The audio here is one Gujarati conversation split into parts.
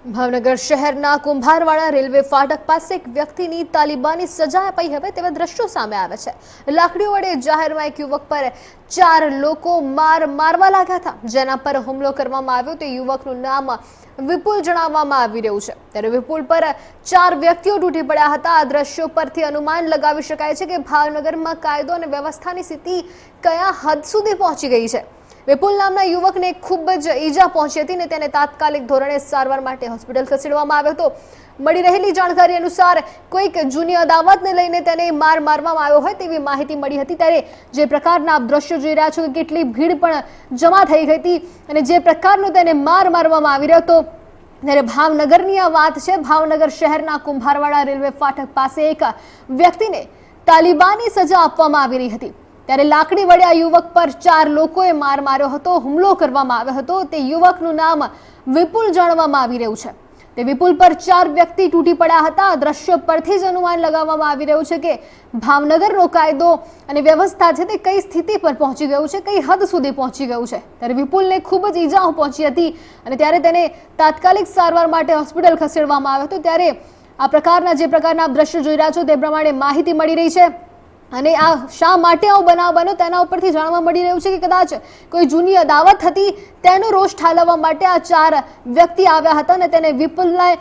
ભાવનગર શહેરના કુંભારવાડા રેલવે ફાટક પાસે એક વ્યક્તિની તાલિબાની સજા અપાઈ હવે તેવા દ્રશ્યો સામે આવે છે। લાકડીઓ વડે જાહેરમાં એક યુવક પર 4 લોકો મારવા લાગ્યા હતા, જેના પર હુમલો કરવામાં આવ્યો। તે યુવકનું નામ વિપુલ જણાવવામાં આવી રહ્યું છે। ત્યારે વિપુલ પર 4 વ્યક્તિઓ તૂટી પડ્યા હતા। આ દ્રશ્યો પરથી અનુમાન લગાવી શકાય છે કે ભાવનગરમાં કાયદો અને વ્યવસ્થાની સ્થિતિ કયા હદ સુધી પહોંચી ગઈ છે। વિપુલ નામના યુવકને ખૂબ જ ઈજા પહોંચી હતી અને તેને તાત્કાલિક ધોરણે સારવાર માટે હોસ્પિટલ ખસેડવામાં આવ્યો હતો। મળી રહેલી જાણકારી અનુસાર કોઈક જૂની અદાવતને લઈને તેને મારવામાં આવ્યો હોય તેવી માહિતી મળી હતી। ત્યારે જે પ્રકારના દ્રશ્યો જોઈ રહ્યા છો કે કેટલી ભીડ પણ જમા થઈ ગઈ હતી અને જે પ્રકારનો તેને મારવામાં આવી રહ્યો હતો। ત્યારે ભાવનગરની આ વાત છે। ભાવનગર શહેરના કુંભારવાડા રેલવે ફાટક પાસે એક વ્યક્તિને તાલિબાની સજા આપવામાં આવી રહી હતી। ત્યારે લાકડી વડે આ યુવક પર 4 લોકોએ માર્યો હતો, હુમલો કરવામાં આવ્યો હતો। તે યુવકનું નામ વિપુલ જાણવામાં આવી રહ્યું છે। તે વિપુલ પર 4 વ્યક્તિ તૂટી પડ્યા હતા। દ્રશ્યો પરથી જ અનુમાન લગાવવામાં આવી રહ્યું છે કે ભાવનગરનો કાયદો અને વ્યવસ્થા છે તે કઈ સ્થિતિ પર પહોંચી ગયું છે, કઈ હદ સુધી પહોંચી ગયું છે। ત્યારે વિપુલને ખૂબ જ ઈજાઓ પહોંચી હતી અને ત્યારે તેને તાત્કાલિક સારવાર માટે હોસ્પિટલ ખસેડવામાં આવ્યો હતો। ત્યારે આ પ્રકારના જે પ્રકારના દ્રશ્યો જોઈ રહ્યા છો તે પ્રમાણે માહિતી મળી રહી છે અને આ શા માટે આવો બનાવ બન્યો તેના ઉપરથી જાણવા મળી રહ્યું છે કે કદાચ કોઈ જૂની અદાવત હતી, તેનો રોષ ઠાલવવા માટે આ 4 વ્યક્તિ આવ્યા હતા અને તેને વિપુલને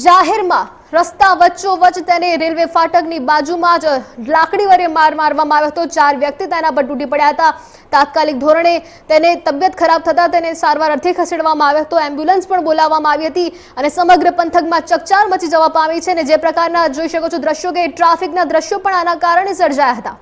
જાહેરમાં રસ્તા વચ્ચોવચ્ચ તેને રેલવે ફાટકની બાજુમાં જ લાકડી વડે મારવામાં આવ્યો હતો। 4 વ્યક્તિ તેના પર તૂટી પડ્યા હતા। તાત્કાલિક ધોરણે તેને તબિયત ખરાબ થતા તેને સારવાર અર્થે ખસેડવામાં આવ્યો હતો। એમ્બ્યુલન્સ પણ બોલાવવામાં આવી હતી અને સમગ્ર પંથકમાં ચકચાર મચી જવા પામી છે અને જે પ્રકારના જોઈ શકો છો દ્રશ્યો કે ટ્રાફિકના દ્રશ્યો પણ આના કારણે સર્જાયા હતા।